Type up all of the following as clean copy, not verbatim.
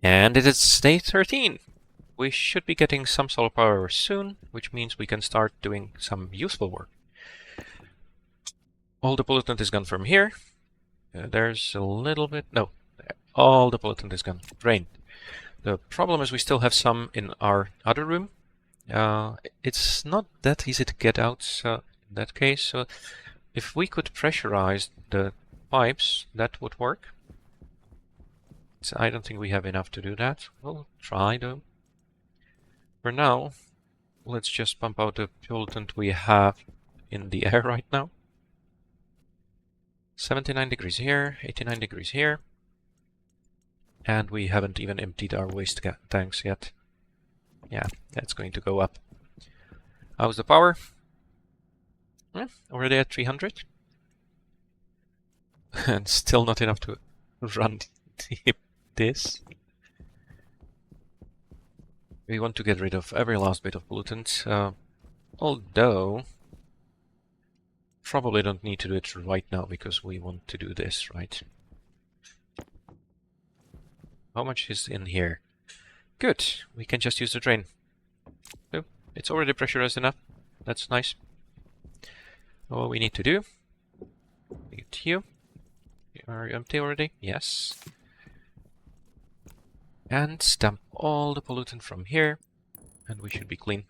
And it is day 13. We should be getting some solar power soon, which means we can start doing some useful work. All the pollutant is gone from here. There's a little bit... No, all the pollutant is gone. Drained. The problem is we still have some in our other room. It's not that easy to get out in that case. So if we could pressurize the pipes, that would work. So I don't think we have enough to do that. We'll try though. For now, let's just pump out the pollutant we have in the air right now. 79 degrees here, 89 degrees here. And we haven't even emptied our waste tanks yet. Yeah, that's going to go up. How's the power? Already at 300. And still not enough to run this. We want to get rid of every last bit of pollutant. Although, probably don't need to do it right now because we want to do this, right? How much is in here? Good, we can just use the drain. So, it's already pressurized enough. That's nice. All we need to do, get you. Are you empty already? Yes. And dump all the pollutant from here, and we should be clean.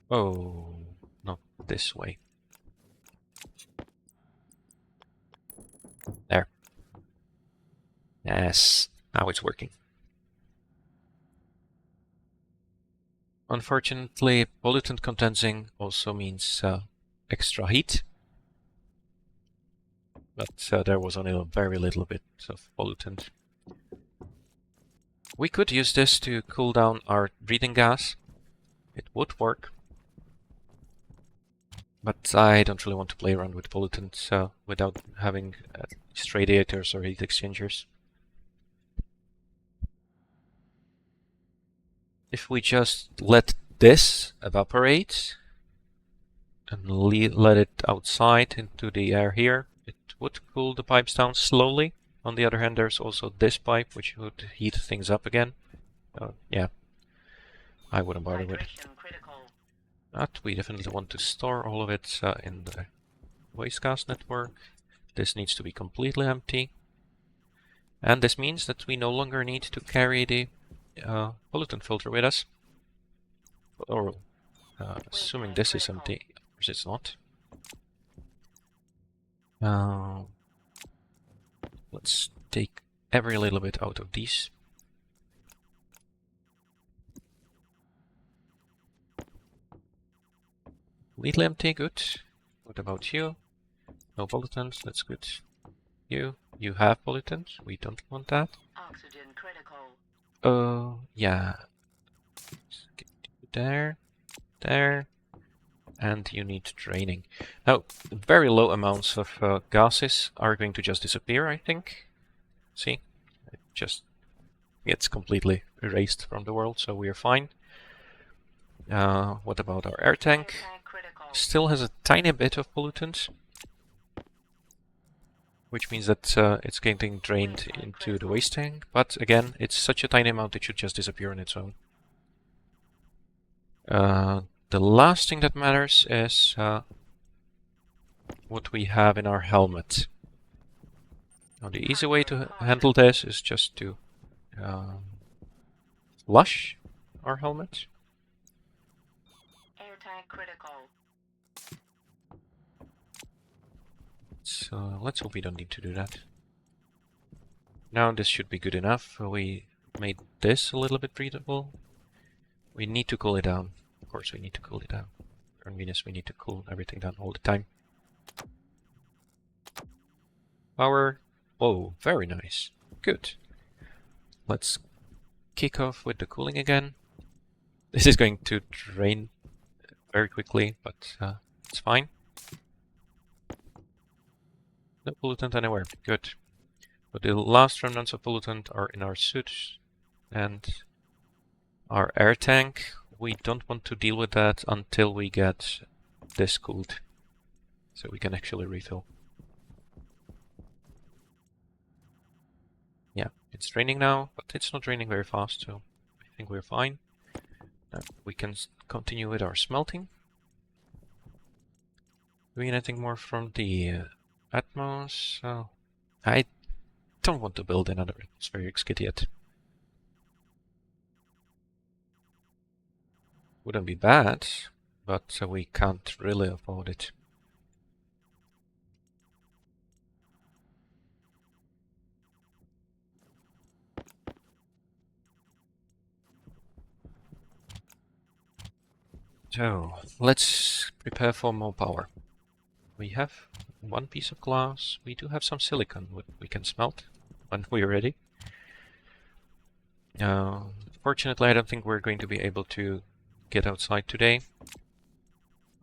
Oh, not this way. There. Yes, now it's working. Unfortunately, pollutant condensing also means extra heat. But there was only a very little bit of pollutant. We could use this to cool down our breathing gas. It would work. But I don't really want to play around with pollutants without having radiators or heat exchangers. If we just let this evaporate and let it outside into the air here, it would cool the pipes down slowly. On the other hand, there's also this pipe, which would heat things up again. Yeah, I wouldn't bother with it. But we definitely want to store all of it in the waste gas network. This needs to be completely empty. And this means that we no longer need to carry the pollutant filter with us. Or, assuming this is empty, or it's not. Let's take every little bit out of these. Completely empty, good. What about you? No pollutants, that's good. You have pollutants, we don't want that. Oxygen critical. Yeah. Get you there, and you need draining. Now, very low amounts of gases are going to just disappear, I think. See? It just gets completely erased from the world, so we're fine. What about our air tank? Still has a tiny bit of pollutant, which means that it's getting drained into the waste tank, but again, it's such a tiny amount it should just disappear on its own. The last thing that matters is what we have in our helmet. Now, the easy way to handle this is just to flush our helmet. Air tank critical. So let's hope we don't need to do that. Now this should be good enough. We made this a little bit breathable. We need to cool it down. Of course we need to cool it down. On Venus we need to cool everything down all the time. Power. Oh, very nice. Good. Let's kick off with the cooling again. This is going to drain very quickly, but it's fine. No pollutant anywhere. Good. But the last remnants of pollutant are in our suit and our air tank. We don't want to deal with that until we get this cooled, so we can actually refill. It's raining now, but it's not raining very fast, so I think we're fine. Now we can continue with our smelting. Do we need anything more from the Atmos? Oh, I don't want to build another atmospheric skid yet. Wouldn't be bad, but we can't really afford it. So, let's prepare for more power. We have one piece of glass. We do have some silicon we can smelt when we're ready. Fortunately, I don't think we're going to be able to get outside today.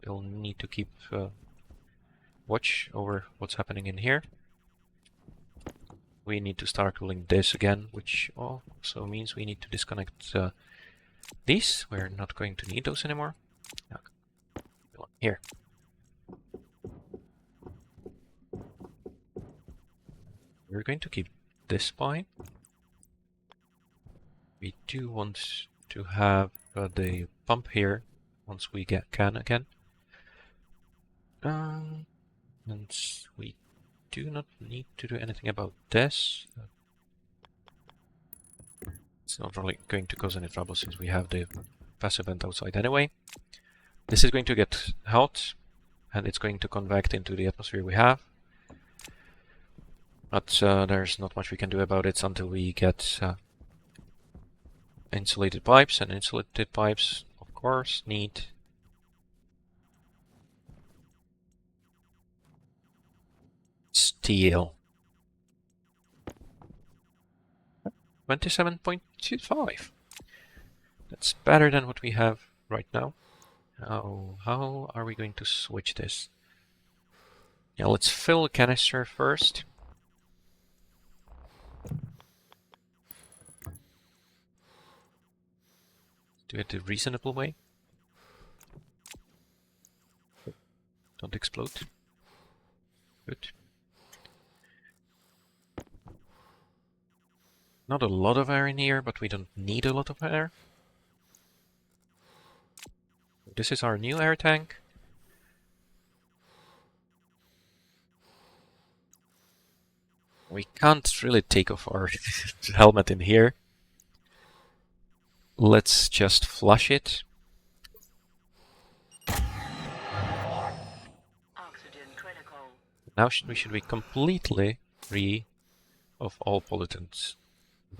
We'll need to keep watch over what's happening in here. We need to start cooling this again, which also means we need to disconnect these. We're not going to need those anymore. Here. We're going to keep this pipe. We do want to have the pump here once we can again. And we do not need to do anything about this. It's not really going to cause any trouble since we have the passive vent outside anyway. This is going to get hot and it's going to convect into the atmosphere we have. But there's not much we can do about it until we get insulated pipes, and insulated pipes, of course, need steel. 27.25. That's better than what we have right now. How are we going to switch this? Yeah, let's fill a canister first. Do it the reasonable way. Don't explode. Good. Not a lot of air in here, but we don't need a lot of air. This is our new air tank. We can't really take off our helmet in here. Let's just flush it. Oxygen critical. Now we should be completely free of all pollutants.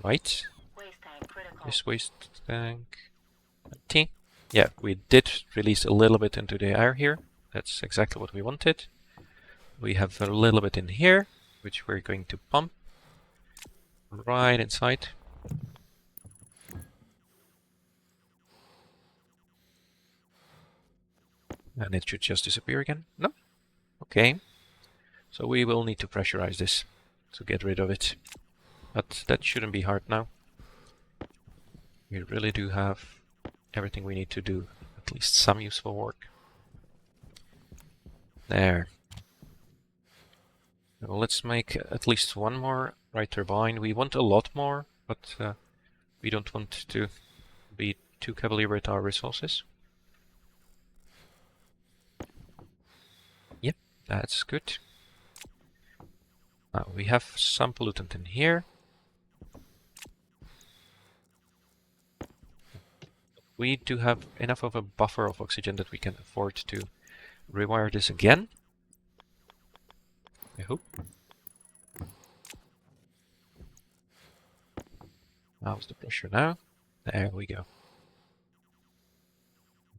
Right? Waste tank critical. This waste tank. Empty. Yeah, we did release a little bit into the air here. That's exactly what we wanted. We have a little bit in here, which we're going to pump right inside. And it should just disappear again. No? Okay. So we will need to pressurize this to get rid of it. But that shouldn't be hard now. We really do have everything we need to do at least some useful work. There. Well, let's make at least one more right turbine. We want a lot more, but we don't want to be too cavalier with our resources. Yep, that's good. Now we have some pollutant in here. We do have enough of a buffer of oxygen that we can afford to rewire this again. I hope. How's the pressure now? There we go.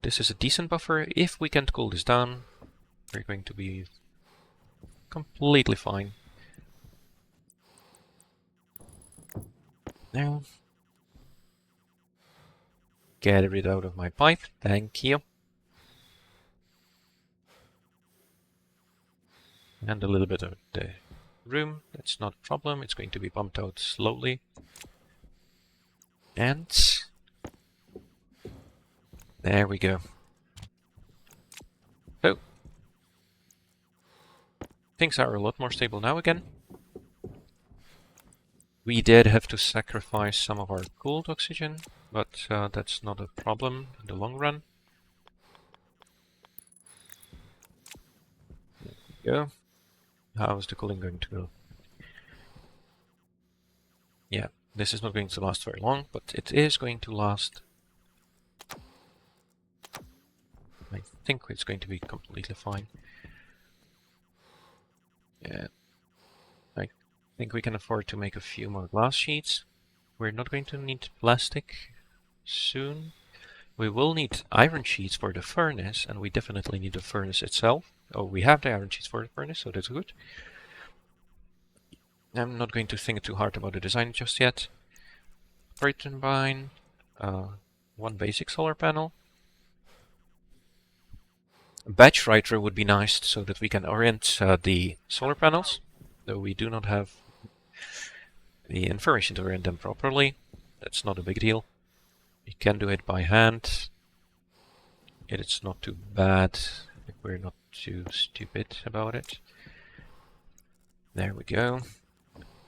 This is a decent buffer. If we can't cool this down, we're going to be completely fine. Now, get rid out of my pipe. Thank you. And a little bit of the room. That's not a problem. It's going to be pumped out slowly. And there we go. So things are a lot more stable now again. We did have to sacrifice some of our cooled oxygen, but that's not a problem in the long run. There we go. How's the cooling going to go? Yeah, this is not going to last very long, but it is going to last. I think it's going to be completely fine. Yeah, I think we can afford to make a few more glass sheets. We're not going to need plastic soon. We will need iron sheets for the furnace, and we definitely need the furnace itself. Oh, we have the iron sheets for the furnace, so that's good. I'm not going to think too hard about the design just yet. Bright turbine, one basic solar panel. A batch writer would be nice so that we can orient the solar panels, though we do not have the information to orient them properly. That's not a big deal. You can do it by hand. It's not too bad if we're not too stupid about it. There we go.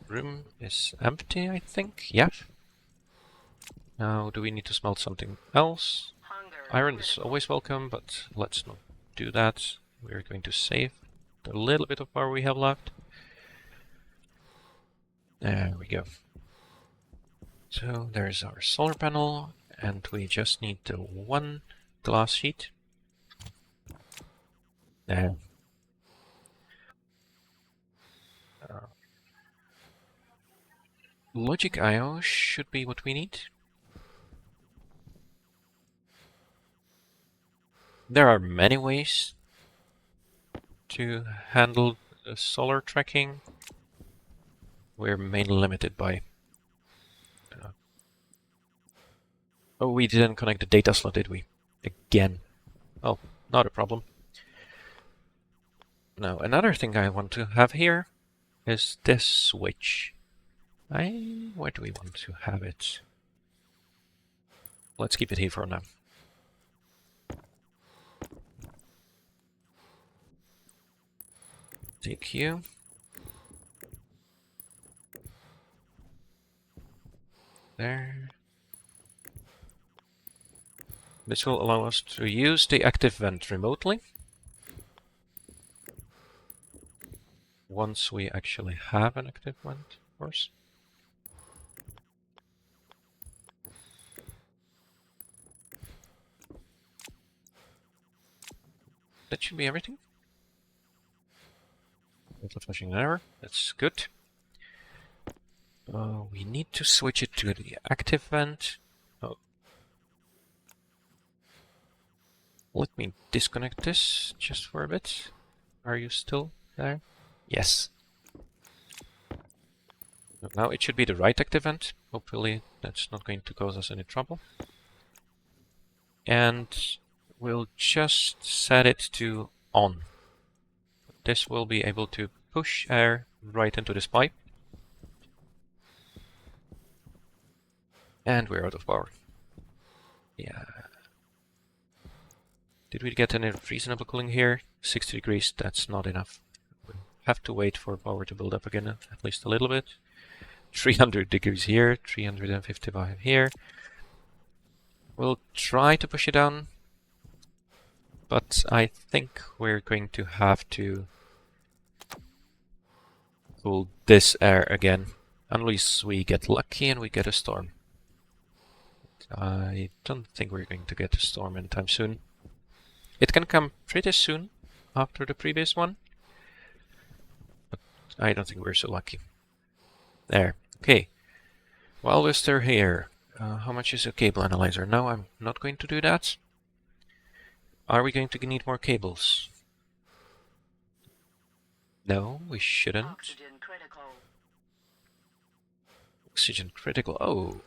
Room is empty, I think. Yeah. Now, do we need to smelt something else? Hunger Iron is critical. always welcome, but let's not do that. We're going to save the little bit of power we have left. There we go. So there's our solar panel, and we just need the one glass sheet. There. Logic IO should be what we need. There are many ways to handle the solar tracking. We're mainly limited by... oh, we didn't connect the data slot, did we? Again. Oh, not a problem. Now, another thing I want to have here is this switch. Where do we want to have it? Let's keep it here for now. Take you. There. This will allow us to use the active vent remotely. Once we actually have an active vent, of course. That should be everything. Not flashing an error. That's good. We need to switch it to the active vent. Oh. Let me disconnect this just for a bit. Are you still there? Yes. Now it should be the right active vent. Hopefully that's not going to cause us any trouble. And we'll just set it to on. This will be able to push air right into this pipe. And we're out of power. Yeah. Did we get any reasonable cooling here? 60 degrees, that's not enough. We'll have to wait for power to build up again, at least a little bit. 300 degrees here, 355 here. We'll try to push it down, but I think we're going to have to cool this air again, unless we get lucky and we get a storm. I don't think we're going to get a storm anytime soon. It can come pretty soon after the previous one, but I don't think we're so lucky. There. Okay. While we're still here, how much is a cable analyzer? No, I'm not going to do that. Are we going to need more cables? No, we shouldn't. Oxygen critical. Oxygen critical. Oh.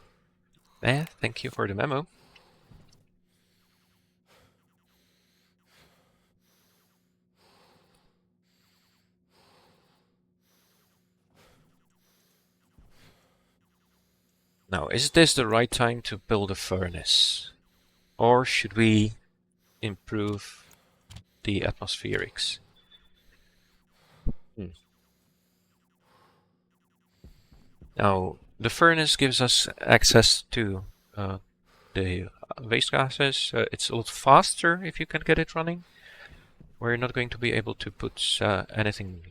Thank you for the memo. Now, is this the right time to build a furnace? Or should we improve the atmospherics? Now, the furnace gives us access to the waste gases. It's a lot faster if you can get it running. We're not going to be able to put anything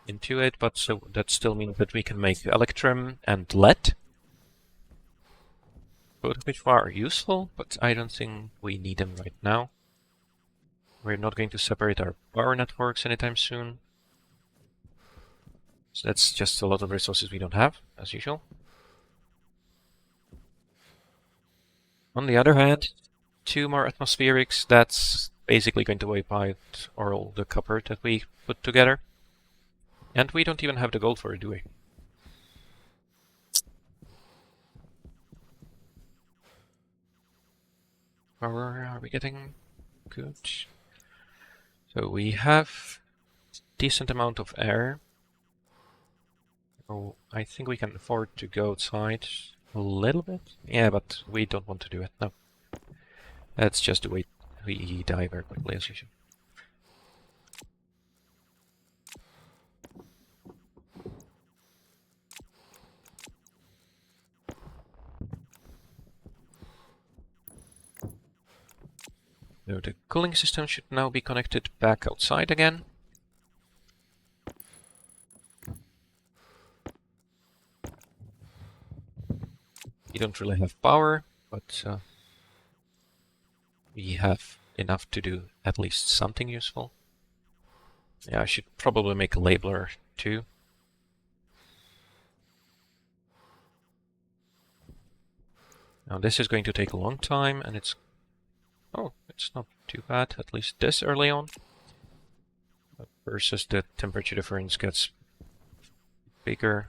into it, but so that still means that we can make electrum and lead, both of which are useful, but I don't think we need them right now. We're not going to separate our power networks anytime soon. So that's just a lot of resources we don't have, as usual. On the other hand, 2 more atmospherics, that's basically going to wipe out all the copper that we put together. And we don't even have the gold for it, do we? Power are we getting? Good. So we have decent amount of air. Oh, I think we can afford to go outside a little bit. Yeah, but we don't want to do it, no. That's just the way we die very quickly as usual. So the cooling system should now be connected back outside again. We don't really have power, but we have enough to do at least something useful. Yeah, I should probably make a labeler too. Now this is going to take a long time, and it's... Oh, it's not too bad, at least this early on. Versus the temperature difference gets bigger,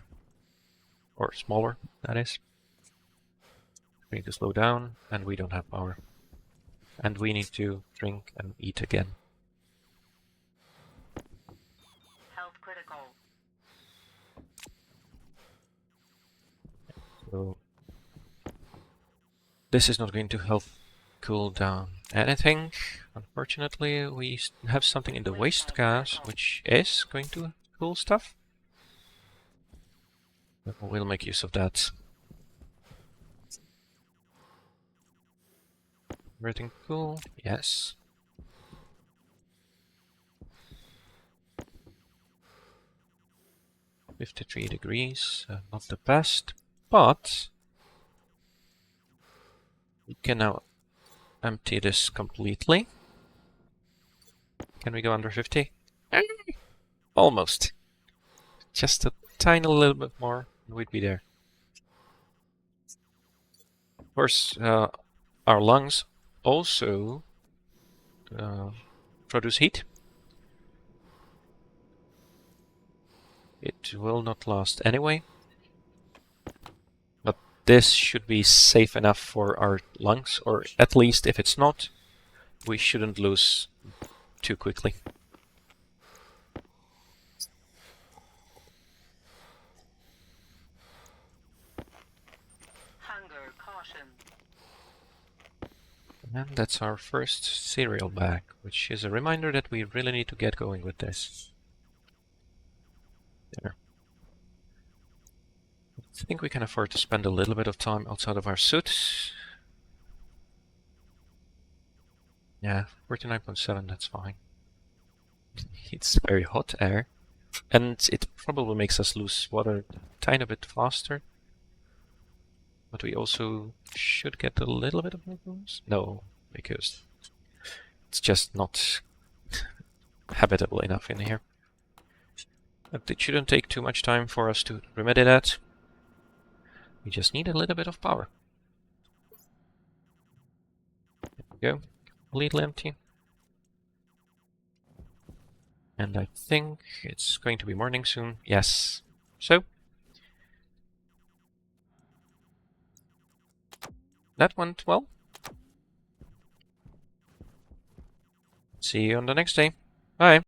or smaller, that is. We need to slow down, and we don't have power. And we need to drink and eat again. Health critical. So this is not going to help cool down anything. Unfortunately, we have something in the waste gas which is going to cool stuff. But we'll make use of that. Everything cool? Yes. $53, not the best, but we can now empty this completely. Can we go under 50? Almost. Just a tiny little bit more, and we'd be there. Of course, our lungs also produce heat. It will not last anyway. But this should be safe enough for our lungs, or at least if it's not, we shouldn't lose too quickly. Hunger caution. And that's our first cereal bag, which is a reminder that we really need to get going with this. There. I think we can afford to spend a little bit of time outside of our suit. Yeah, 49.7, that's fine. It's very hot air, and it probably makes us lose water a tiny bit faster. But we also should get a little bit of more boost. No, because it's just not habitable enough in here. But it shouldn't take too much time for us to remedy that. We just need a little bit of power. There we go. Completely empty. And I think it's going to be morning soon. Yes. So that went well. See you on the next day. Bye.